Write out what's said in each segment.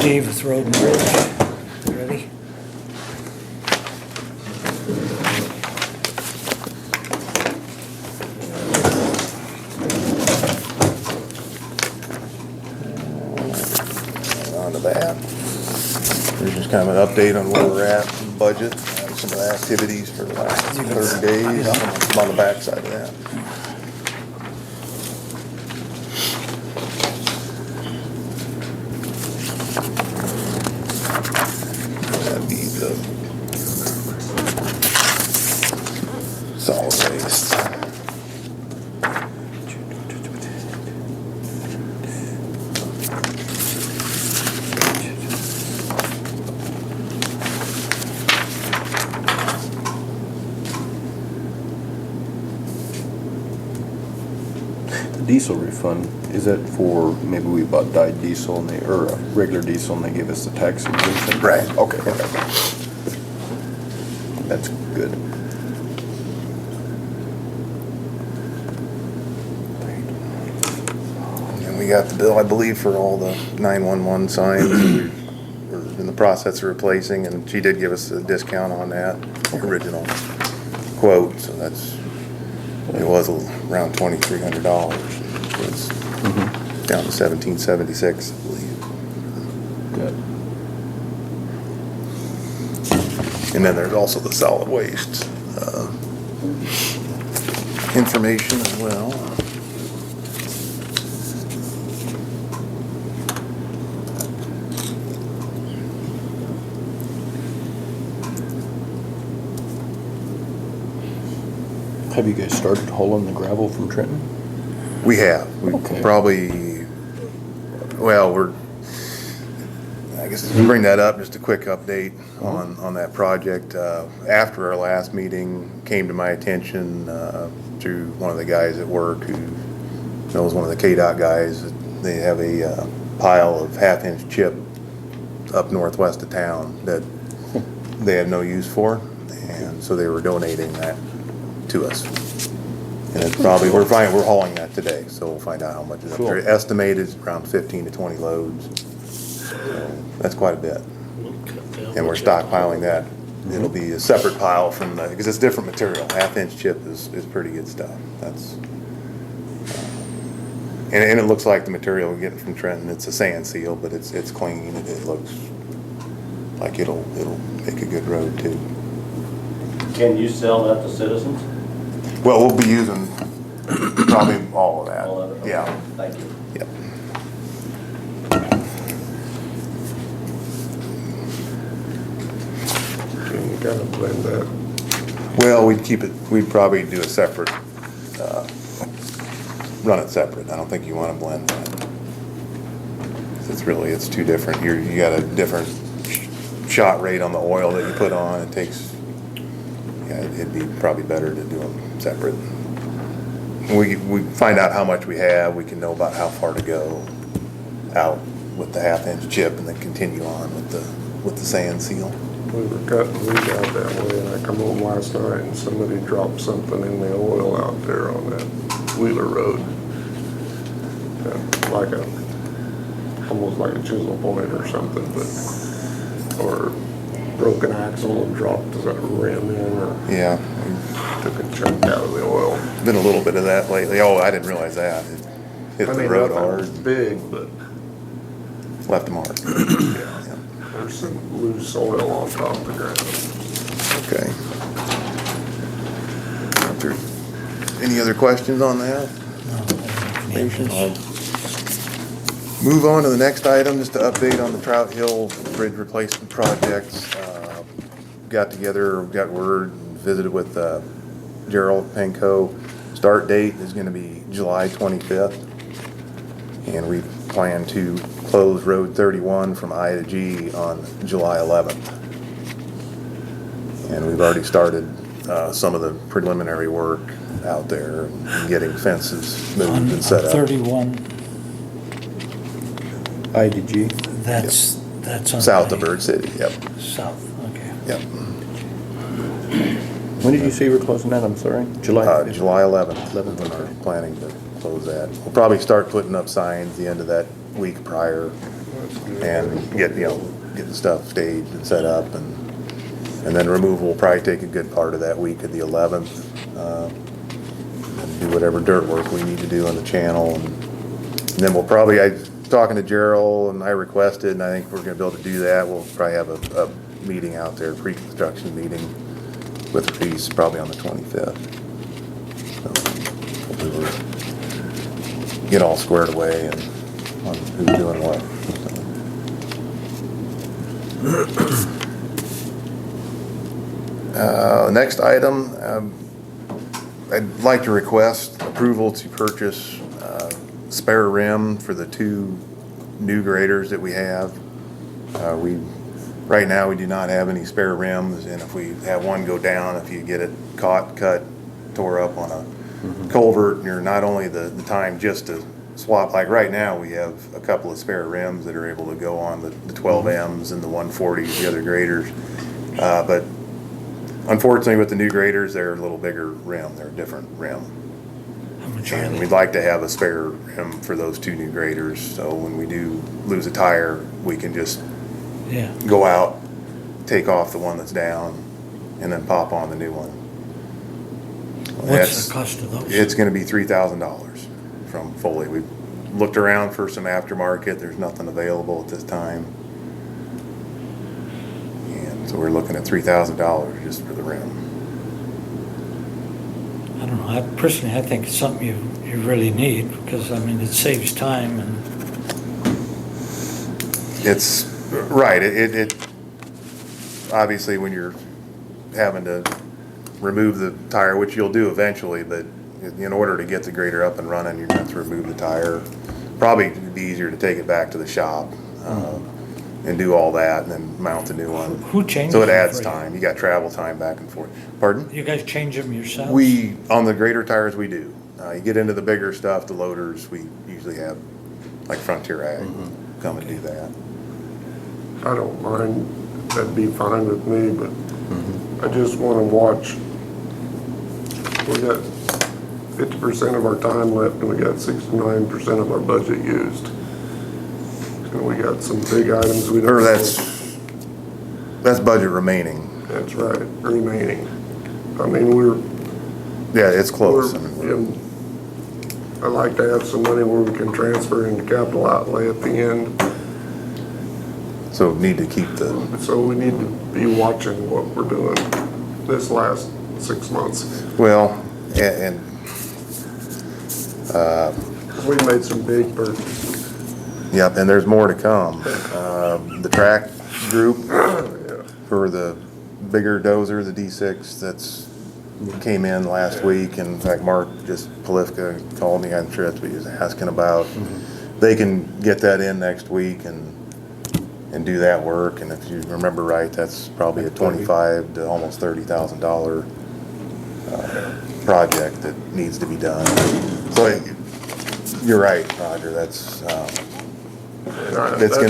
Steve with Road and Bridge. Ready? On to that. There's just kind of an update on where we're at in the budget, some of the activities for the last 30 days. I'm on the back side of that. That'd be the solid waste. Diesel refund, is that for, maybe we bought dyed diesel and they, or regular diesel and they give us the tax exemption? Right. Okay. That's good. And we got the bill, I believe, for all the 911 signs we're in the process of replacing, and she did give us a discount on that original quote, so that's, it was around $2,300. It's down to $1,776, I believe. Good. And then there's also the solid waste information as well. Have you guys started hauling the gravel from Trenton? We have. We Okay. probably, well, I guess to bring that up, just a quick update on that project. After our last meeting, came to my attention through one of the guys at work who knows one of the KDOT guys. They have a pile of half-inch chip up northwest of town that they have no use for, and so they were donating that to us. And it's probably, we're hauling that today, so we'll find out how much is up there. Cool. Estimated is around 15 to 20 loads. So that's quite a bit. And we're stockpiling that. It'll be a separate pile from the, because it's different material. Half-inch chip is pretty good stuff. That's, and it looks like the material we're getting from Trenton, it's a sand seal, but it's clean. It looks like it'll make a good road too. Can you sell that to citizens? Well, we'll be using probably all of that. All of it? Okay. Yeah. Thank you. Yep. You gotta blend that. Well, we'd probably do a separate, run it separate. I don't think you wanna blend that. It's too different. You got a different shot rate on the oil that you put on. It takes, yeah, it'd be probably better to do them separate. We find out how much we have, we can know about how far to go out with the half-inch chip and then continue on with the sand seal. We were cutting weed out that way, and I come home last night and somebody dropped something in the oil out there on that Wheeler Road. Like almost like a chisel point or something, or broken axle and dropped the rim in, or Yeah, took a chunk out of the oil. been a little bit of that lately. Oh, I didn't realize that. It hit the road nothing hard, big, but left a mark. yeah, there's some loose oil on top of the ground. Okay. Any other questions on that? I'll move on to the next item, just to update on the Trout Hill Bridge replacement projects. Got word, and visited with Gerald Penco. Start date is gonna be July 25th. And we plan to close Road 31 from I to G on July 11th. And we've already started some of the preliminary work out there and getting fences moved and set up. 31, IDG? that's on. South of Bird City, yep, South, okay. yep. When did you say you were closing that? I'm sorry? July? July 11th. 11th, We're okay. planning to close that. We'll probably start putting up signs the end of that week prior, and get the stuff staged and set up, and then removal will probably take a good part of that week of the 11th. And do whatever dirt work we need to do on the channel, and then we'll probably, I was talking to Gerald and I requested, and I think we're gonna be able to do that. We'll probably have a meeting out there, pre-construction meeting with Reese, probably on the 25th. So hopefully we'll get all squared away and on who's doing what. Next item, I'd like to request approval to purchase spare rim for the 2 new graders that we have. Right now, we do not have any spare rims, and if we have one go down, if you get it caught, cut, tore up on a culvert, you're not only the time just to swap, like right now, we have a couple of spare rims that are able to go on the 12Ms and the 140s, the other graders. But unfortunately, with the new graders, they're a little bigger rim, they're a different rim. How much are And they? we'd like to have a spare rim for those 2 new graders, so when we do lose a tire, we can just Yeah, go out, take off the one that's down, and then pop on the new one. what's the cost of those? It's gonna be $3,000 from Foley. We've looked around for some aftermarket, there's nothing available at this time. And so we're looking at $3,000 just for the rim. I don't know, I think it's something you really need, because, I mean, it saves time and, It's, right, it obviously when you're having to remove the tire, which you'll do eventually, but in order to get the grader up and running, you're gonna have to remove the tire. Probably it'd be easier to take it back to the shop, and do all that and then mount the new one. Who changes So it them adds for you? time, you got travel time back and forth. Pardon? you guys change them yourselves? On the grader tires, we do. You get into the bigger stuff, the loaders, we usually have, like Frontier Ag, come and do that. I don't mind, that'd be fine with me, but I just wanna watch. We got 50% of our time left and we got 69% of our budget used. And we got some big items we don't. Or that's budget remaining. That's right, remaining. I mean, we're, Yeah, it's close. I mean, we're- I like to have some money where we can transfer into capital outlay at the end. So need to keep the, So we need to be watching what we're doing this last 6 months. well, and, We made some big purchases. yep, and there's more to come. The track group Yeah. for the bigger dozer, the D6, that's, came in last week, and in fact, Mark Polifka called me, I'm sure that's what he was asking about. They can get that in next week and do that work, and if you remember right, that's probably a $25,000 to almost $30,000 project that needs to be done. So you're right, Roger, that's gonna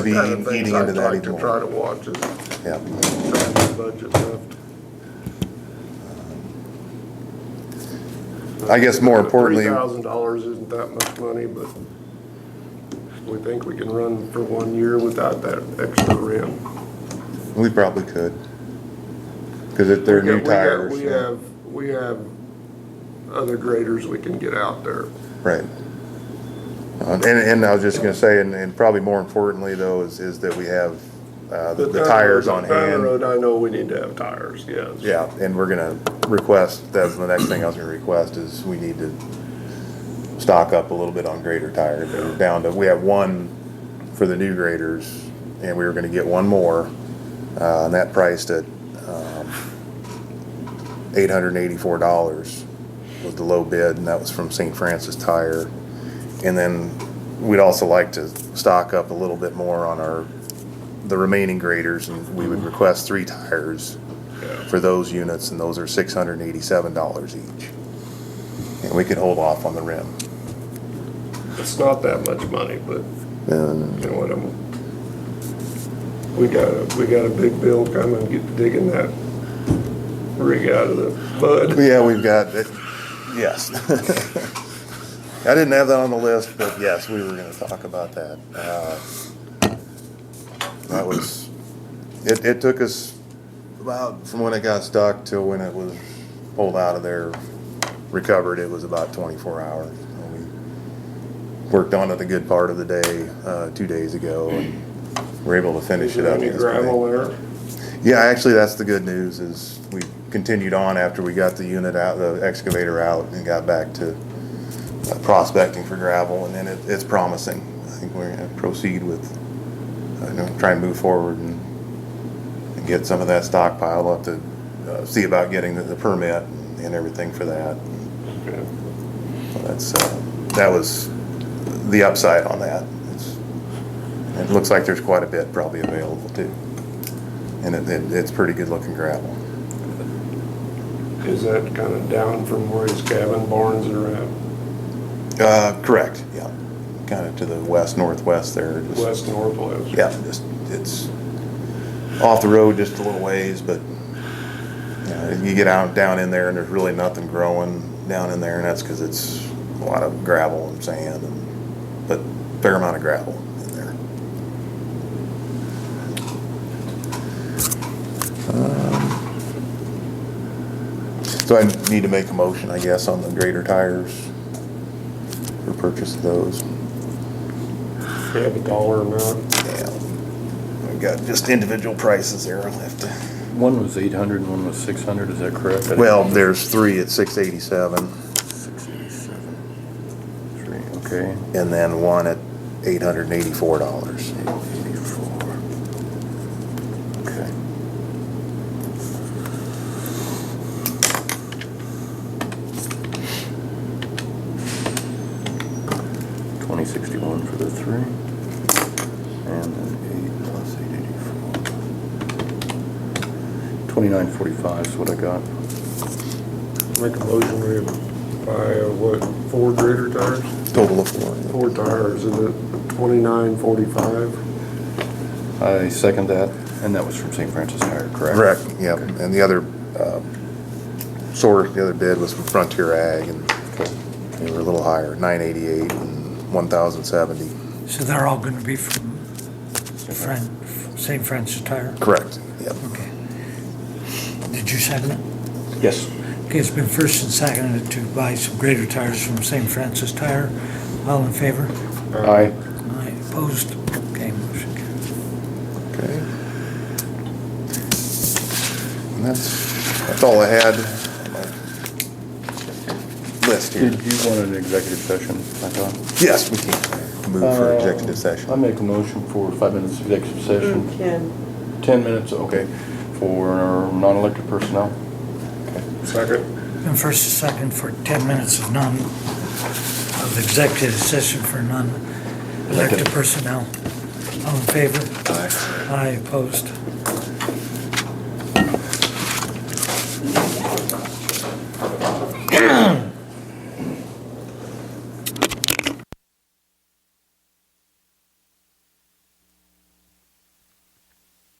be the kind of things eating into I'd that like to even try more. to watch is Yeah. budget left. I guess more importantly, $3,000 isn't that much money, but we think we can run for 1 year without that extra rim. we probably could. Cause if they're new We got- tires. We have other graders we can get out there. Right. And I was just gonna say, and probably more importantly though, is that we have, the tires on Down the hand. road, I know we need to have tires, yes. Yeah, and we're gonna request, that's the next thing I was gonna request, is we need to stock up a little bit on grader tires. We're down to, we have one for the new graders, and we were gonna get one more, and that priced at, $884 was the low bid, and that was from St. Francis Tire. And then we'd also like to stock up a little bit more on the remaining graders, and we would request 3 tires for those units, and those are $687 each. And we could hold off on the rim. It's not that much money, but And you know what, we got a big bill coming, digging that rig out of the mud. yeah, we've got it, yes. I didn't have that on the list, but yes, we were gonna talk about that. that was, it took us about, from when it got stuck till when it was pulled out of there, recovered, it was about 24 hours. We worked on it a good part of the day, 2 days ago, and were able to finish Is it there up any yesterday. gravel there? Yeah, actually, that's the good news, is we continued on after we got the unit out, the excavator out, and got back to prospecting for gravel, and then it's promising. I think we're gonna proceed with, try and move forward and get some of that stockpile. We'll have to see about getting the permit and everything for that. Okay. That was the upside on that. It looks like there's quite a bit probably available too. And it's pretty good looking gravel. Is that kind of down from where his cabin barns are at? Correct, yeah. Kind of to the west-northwest there. just- West, northwest? Yeah, it's off the road just a little ways, but you get down in there and there's really nothing growing down in there, and that's because it's a lot of gravel and sand, but fair amount of gravel in there. So I need to make a motion, I guess, on the grader tires for purchase of those. You have a dollar amount? Yeah, I've got just individual prices there. I'll have to. One was 800 and one was 600, is that correct? I didn't- Well, there's three at 687, 687. 3, okay. and then one at $884. 884. Okay. $20.61 for the 3. And then 8 plus 884. $29.45 is what I got. Make a motion, we buy, what, 4 grader tires? Total of 4. 4 tires, is it $29.45? I second that, and that was from St. Francis Tire, correct? Correct, yep. And the other source, the other bid was from Frontier Ag, and they were a little higher, $988 and $1,070. So they're all gonna be from St. Francis Tire? Correct, yep. Okay. Did you second it? Yes. Okay, it's been first and seconded to buy some grader tires from St. Francis Tire. All in favor? Aye. Aye, opposed? Okay, motion carries. Okay. And that's all I had on my list here. Did you want an executive session, I thought? Yes, we can move for executive I session. make a motion for 5 minutes executive session. 10 minutes, okay, for our non-elected personnel. Second? Been first and second for 10 minutes of executive session for non-elected personnel. All in favor? Aye. Aye, opposed?